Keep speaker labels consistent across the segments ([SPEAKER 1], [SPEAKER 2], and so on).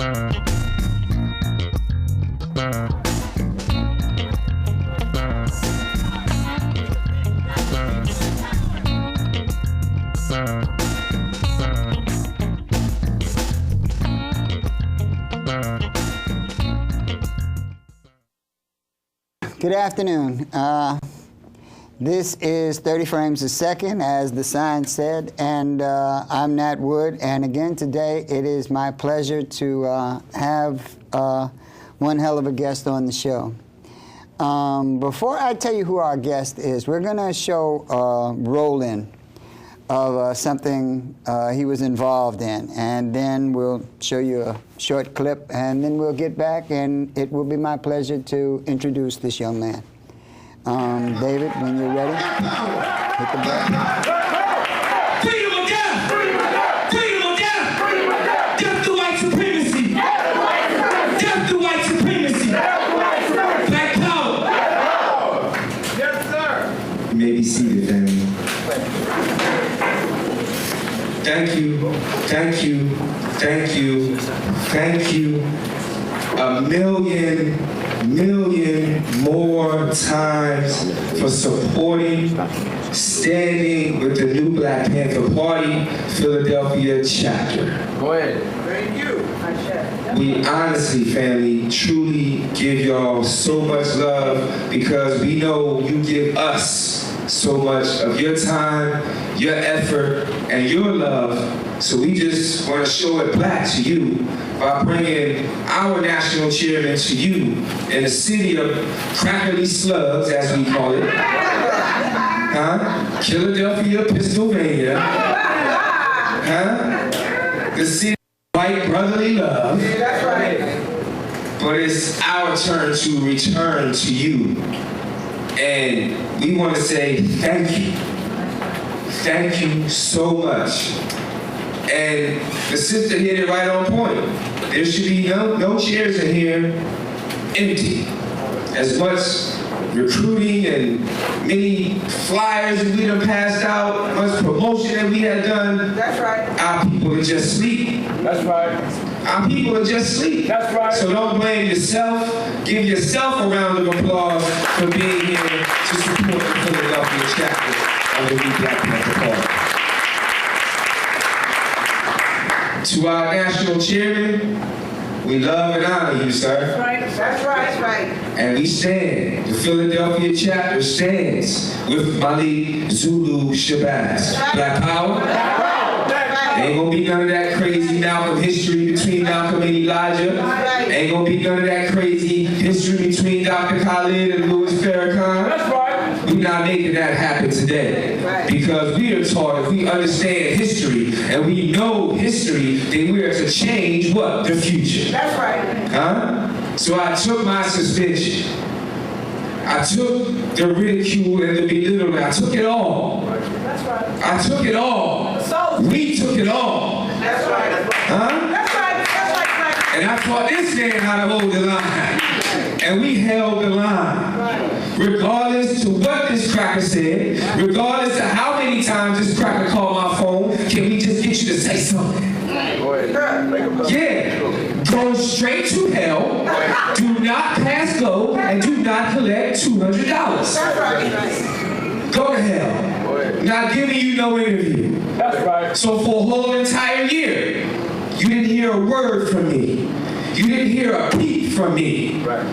[SPEAKER 1] Good afternoon. This is 30 frames a second, as the sign said, and I'm Nat Wood. And again today, it is my pleasure to have one hell of a guest on the show. Before I tell you who our guest is, we're going to show a roll-in of something he was involved in, and then we'll show you a short clip, and then we'll get back, and it will be my pleasure to introduce this young man. David, when you're ready, hit the button.
[SPEAKER 2] Freedom or death! Freedom or death! Death to white supremacy! Death to white supremacy! Black power!
[SPEAKER 3] Yes, sir!
[SPEAKER 2] You may be seated, family. Thank you, thank you, thank you, thank you. A million more times for supporting, standing with the new Black Panther Party, Philadelphia chapter.
[SPEAKER 3] Go ahead. Thank you.
[SPEAKER 2] We honestly, family, truly give y'all so much love because we know you give us so much of your time, your effort, and your love. So we just want to show it back to you by bringing our national chairman to you in the city of Crackerly Slugs, as we call it. Philadelphia, Pennsylvania. The city of white brotherly love.
[SPEAKER 3] That's right.
[SPEAKER 2] But it's our turn to return to you. And we want to say thank you. Thank you so much. And the sister hit it right on point. There should be no chairs in here empty. As much recruiting and many flyers that we done passed out, much promotion that we had done.
[SPEAKER 3] That's right.
[SPEAKER 2] Our people are just asleep.
[SPEAKER 3] That's right.
[SPEAKER 2] Our people are just asleep.
[SPEAKER 3] That's right.
[SPEAKER 2] So don't blame yourself. Give yourself a round of applause for being here to support the Philadelphia chapter of the new Black Panther Party. To our national chairman, we love and honor you, sir.
[SPEAKER 3] That's right. That's right. That's right.
[SPEAKER 2] And we stand, the Philadelphia chapter stands with Malik Zulu Shabazz. Black power. Ain't gonna be none of that crazy Malcolm history between Malcolm and Elijah. Ain't gonna be none of that crazy history between Dr. Khalid and Louis Farrakhan.
[SPEAKER 3] That's right.
[SPEAKER 2] We're not making that happen today. Because we are taught if we understand history and we know history, then we are to change what? The future.
[SPEAKER 3] That's right.
[SPEAKER 2] So I took my suspension. I took the ridicule and the belittling. I took it all.
[SPEAKER 3] That's right.
[SPEAKER 2] I took it all. We took it all.
[SPEAKER 3] That's right.
[SPEAKER 2] Huh?
[SPEAKER 3] That's right. That's right.
[SPEAKER 2] And I taught this man how to hold the line. And we held the line. Regardless to what this cracker said, regardless to how many times this cracker called my phone, can we just get you to say something? Yeah. Go straight to hell, do not pass go, and do not collect $200.
[SPEAKER 3] That's right.
[SPEAKER 2] Go to hell. Not giving you no interview.
[SPEAKER 3] That's right.
[SPEAKER 2] So for a whole entire year, you didn't hear a word from me. You didn't hear a peep from me.
[SPEAKER 3] Right.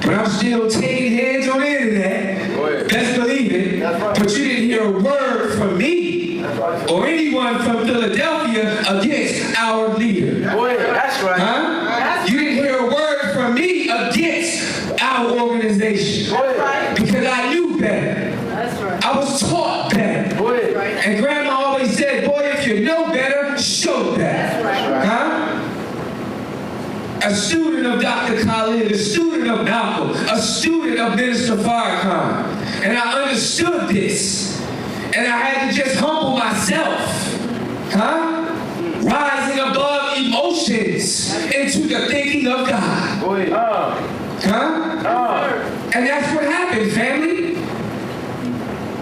[SPEAKER 2] But I'm still taking heads on the internet. Best believe it.
[SPEAKER 3] That's right.
[SPEAKER 2] But you didn't hear a word from me or anyone from Philadelphia against our leader.
[SPEAKER 3] That's right.
[SPEAKER 2] You didn't hear a word from me against our organization.
[SPEAKER 3] That's right.
[SPEAKER 2] Because I knew better.
[SPEAKER 3] That's right.
[SPEAKER 2] I was taught better. And Grandma always said, boy, if you know better, show better. A student of Dr. Khalid, a student of Malcolm, a student of Minister Farrakhan. And I understood this. And I had to just humble myself. Rising above emotions into the thinking of God. And that's what happened, family.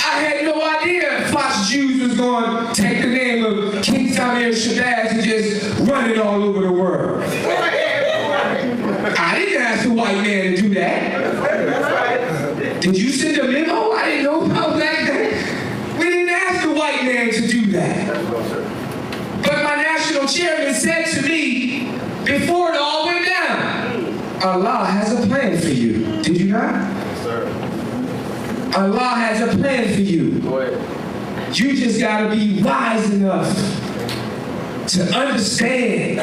[SPEAKER 2] I had no idea Fox Jews was going to take the name of King Samir Shabazz and just run it all over the world. white man to do that. Did you send a memo? I didn't know about that. We didn't ask the white man to do that. But my national chairman said to me, before it all went down, Allah has a plan for you. Did you not?
[SPEAKER 3] Yes, sir.
[SPEAKER 2] Allah has a plan for you.
[SPEAKER 3] Go ahead.
[SPEAKER 2] You just gotta be wise enough to understand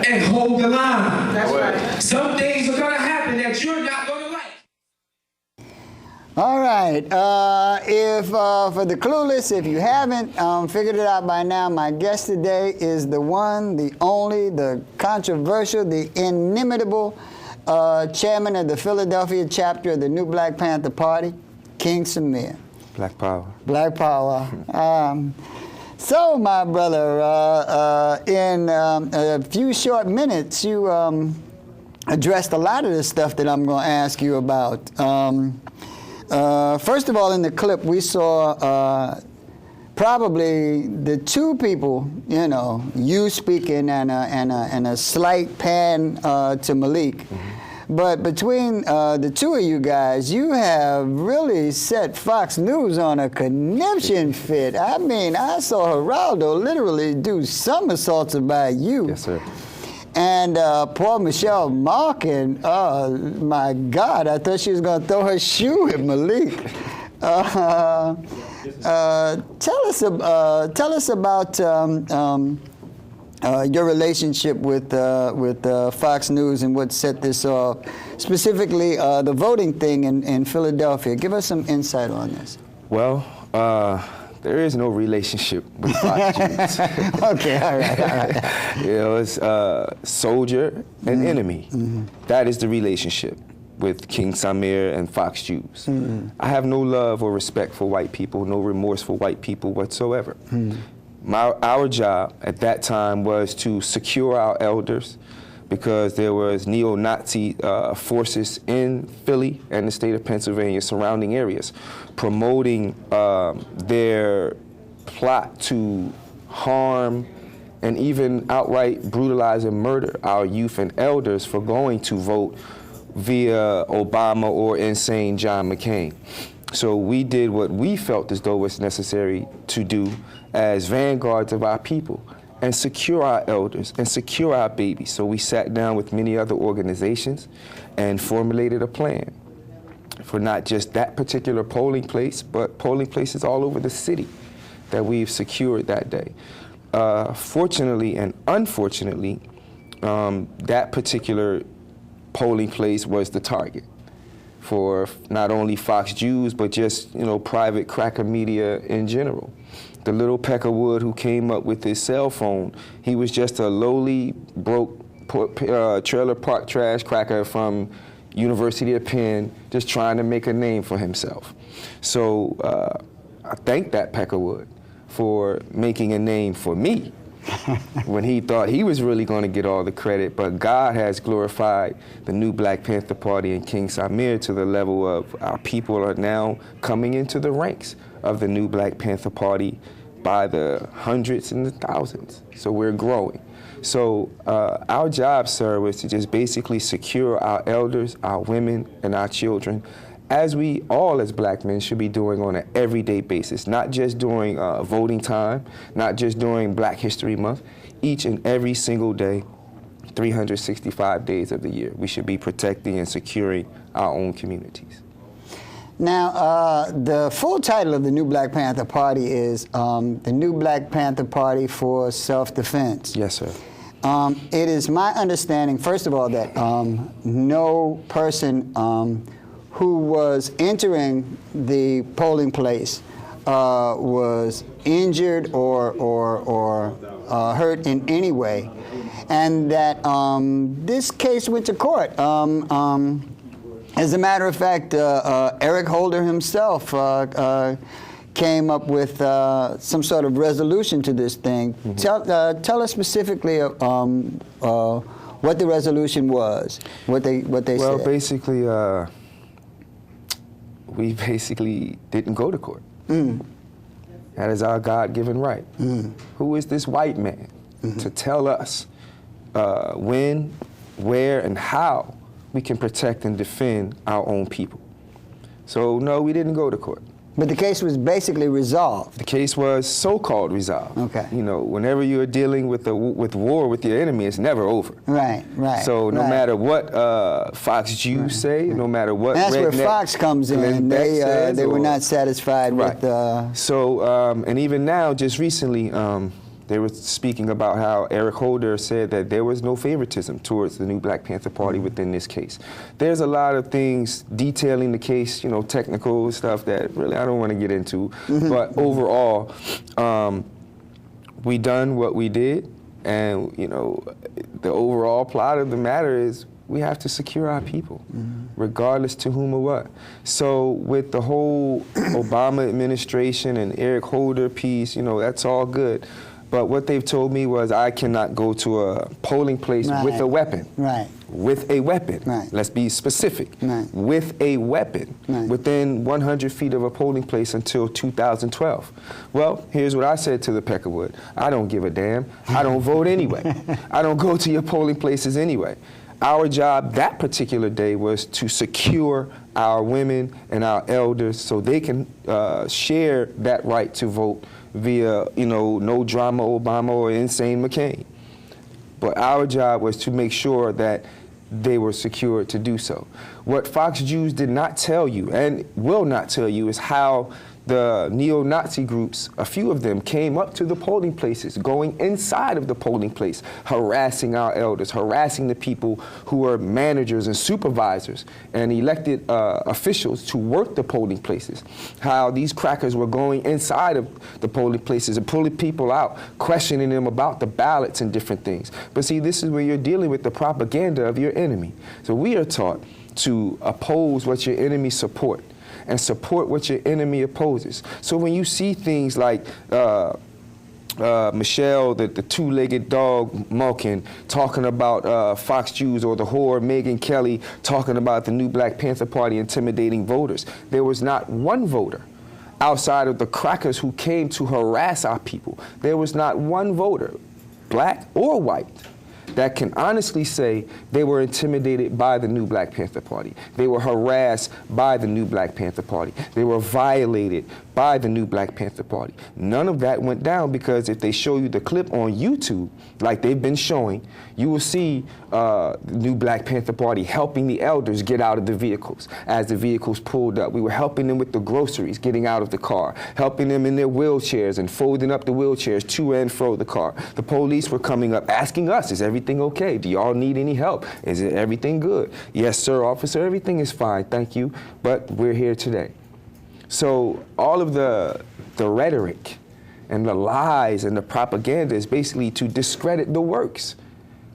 [SPEAKER 2] and hold the line.
[SPEAKER 3] That's right.
[SPEAKER 2] Some things are gonna happen that you're not gonna like.
[SPEAKER 1] All right. If for the clueless, if you haven't figured it out by now, my guest today is the one, the only, the controversial, the inimitable chairman of the Philadelphia chapter of the New Black Panther Party, King Samir.
[SPEAKER 4] Black power.
[SPEAKER 1] Black power. So, my brother, in a few short minutes, you addressed a lot of the stuff that I'm going to ask you about. First of all, in the clip, we saw probably the two people, you know, you speaking and a slight pan to Malik. Mm-hmm. But between the two of you guys, you have really set Fox News on a conniption fit. I mean, I saw Geraldo literally do somersaults about you.
[SPEAKER 4] Yes, sir.
[SPEAKER 1] And poor Michelle Malkin, oh my God, I thought she was going to throw her shoe at Malik. Tell us about your relationship with Fox News and what set this off, specifically the voting thing in Philadelphia. Give us some insight on this.
[SPEAKER 4] Well, there is no relationship with Fox News.
[SPEAKER 1] Okay, all right.
[SPEAKER 4] You know, it's soldier and enemy. Mm-hmm. That is the relationship with King Samir and Fox News. Mm-hmm. I have no love or respect for white people, no remorse for white people whatsoever. Mm-hmm. Our job at that time was to secure our elders because there was neo-Nazi forces in Philly and the state of Pennsylvania, surrounding areas, promoting their plot to harm and even outright brutalize and murder our youth and elders for going to vote via Obama or insane John McCain. So we did what we felt as though was necessary to do as vanguards of our people and secure our elders and secure our babies. So we sat down with many other organizations and formulated a plan for not just that particular polling place, but polling places all over the city that we've secured that day. Fortunately and unfortunately, that particular polling place was the target for not only Fox News, but just, you know, private cracker media in general. The little Peckerwood who came up with his cell phone, he was just a lowly, broke trailer park trash cracker from University of Penn, just trying to make a name for himself. So I thank that Peckerwood for making a name for me when he thought he was really going to get all the credit, but God has glorified the New Black Panther Party and King Samir to the level of our people are now coming into the ranks of the New Black Panther Party by the hundreds and the thousands. So we're growing. So our job, sir, was to just basically secure our elders, our women, and our children, as we all as black men should be doing on an everyday basis, not just during voting time, not just during Black History Month, each and every single day, 365 days of the year. We should be protecting and securing our own communities.
[SPEAKER 1] Now, the full title of the New Black Panther Party is the New Black Panther Party for Self-Defense.
[SPEAKER 4] Yes, sir.
[SPEAKER 1] It is my understanding, first of all, that no person who was entering the polling place was injured or hurt in any way, and that this case went to court. As a matter of fact, Eric Holder himself came up with some sort of resolution to this thing. Mm-hmm. Tell us specifically what the resolution was, what they said.
[SPEAKER 4] Well, basically, we basically didn't go to court. Mm. That is our God-given right. Mm. Who is this white man to tell us when, where, and how we can protect and defend our own people. So no, we didn't go to court.
[SPEAKER 1] But the case was basically resolved.
[SPEAKER 4] The case was so-called resolved.
[SPEAKER 1] Okay.
[SPEAKER 4] You know, whenever you're dealing with war with your enemy, it's never over.
[SPEAKER 1] Right, right.
[SPEAKER 4] So no matter what Fox Jews say, no matter what
[SPEAKER 1] and that's where
[SPEAKER 4] redneck
[SPEAKER 1] Fox comes in.
[SPEAKER 4] Glenn Beck
[SPEAKER 1] They
[SPEAKER 4] says,
[SPEAKER 1] were
[SPEAKER 4] or-
[SPEAKER 1] not satisfied
[SPEAKER 4] Right.
[SPEAKER 1] with.
[SPEAKER 4] So and even now, just recently, they were speaking about how Eric Holder said that there was no favoritism towards the new Black Panther Party within this case. There's a lot of things detailing the case, you know, technical stuff that really I don't want to get into. But overall, we done what we did, and you know, the overall plot of the matter is we have to secure our people, regardless to whom or what. So with the whole Obama administration and Eric Holder piece, you know, that's all good. But what they've told me was I cannot go to a polling place with a weapon.
[SPEAKER 1] Right.
[SPEAKER 4] With a weapon.
[SPEAKER 1] Right.
[SPEAKER 4] Let's be specific.
[SPEAKER 1] Right.
[SPEAKER 4] With a weapon.
[SPEAKER 1] Right.
[SPEAKER 4] Within 100 feet of a polling place until 2012. Well, here's what I said to the Peckerwood. I don't give a damn. I don't vote anyway. I don't go to your polling places anyway. Our job that particular day was to secure our women and our elders so they can share that right to vote via, you know, no drama Obama or insane McCain. But our job was to make sure that they were secured to do so. What Fox Jews did not tell you and will not tell you is how the neo-Nazi groups, a few of them, came up to the polling places, going inside of the polling place, harassing our elders, harassing the people who were managers and supervisors and elected officials to work the polling places. How these crackers were going inside of the polling places and pulling people out, questioning them about the ballots and different things. But see, this is where you're dealing with the propaganda of your enemy. So we are taught to oppose what your enemy support and support what your enemy opposes. So when you see things like Michelle, the two-legged dog Malkin, talking about Fox Jews, or the whore Megyn Kelly talking about the new Black Panther Party intimidating voters, there was not one voter outside of the crackers who came to harass our people. There was not one voter, black or white, that can honestly say they were intimidated by the new Black Panther Party. They were harassed by the new Black Panther Party. They were violated by the new Black Panther Party. None of that went down because if they show you the clip on YouTube, like they've been showing, you will see the new Black Panther Party helping the elders get out of the vehicles. As the vehicles pulled up, we were helping them with the groceries, getting out of the car, helping them in their wheelchairs and folding up the wheelchairs to and fro the car. The police were coming up asking us, is everything okay? Do y'all need any help? Is it everything good? Yes, sir, officer, everything is fine, thank you, but we're here today. So all of the rhetoric and the lies and the propaganda is basically to discredit the works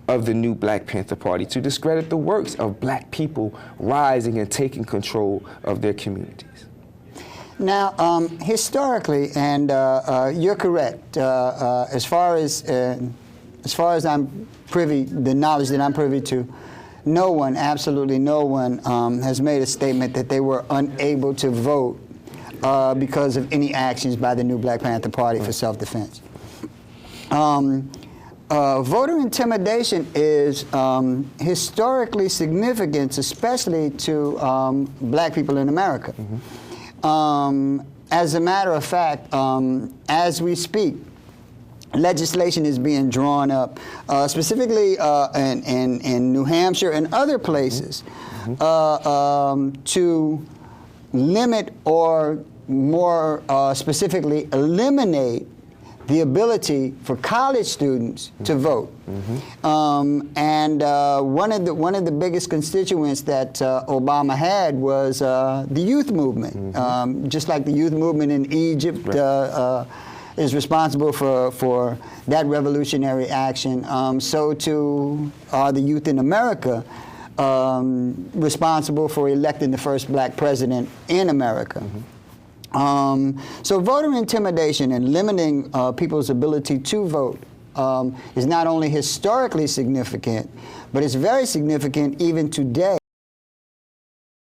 [SPEAKER 4] of the new Black Panther Party, to discredit the works of black people rising and taking control of their communities.
[SPEAKER 1] Now, historically, and you're correct, as far as I'm privy, the knowledge that I'm privy to, no one, absolutely no one, has made a statement that they were unable to vote because of any actions by the new Black Panther Party for self-defense. Voter intimidation is historically significant, especially to black people in America. As a matter of fact, as we speak, legislation is being drawn up, specifically in New Hampshire and other places, to limit or more specifically eliminate the ability for college students to vote. And one of the biggest constituents that Obama had was the youth movement. Just like the youth movement in Egypt is responsible for that revolutionary action, so too are the youth in America responsible for electing the first black president in America. So voter intimidation and limiting people's ability to vote is not only historically significant, but it's very significant even today.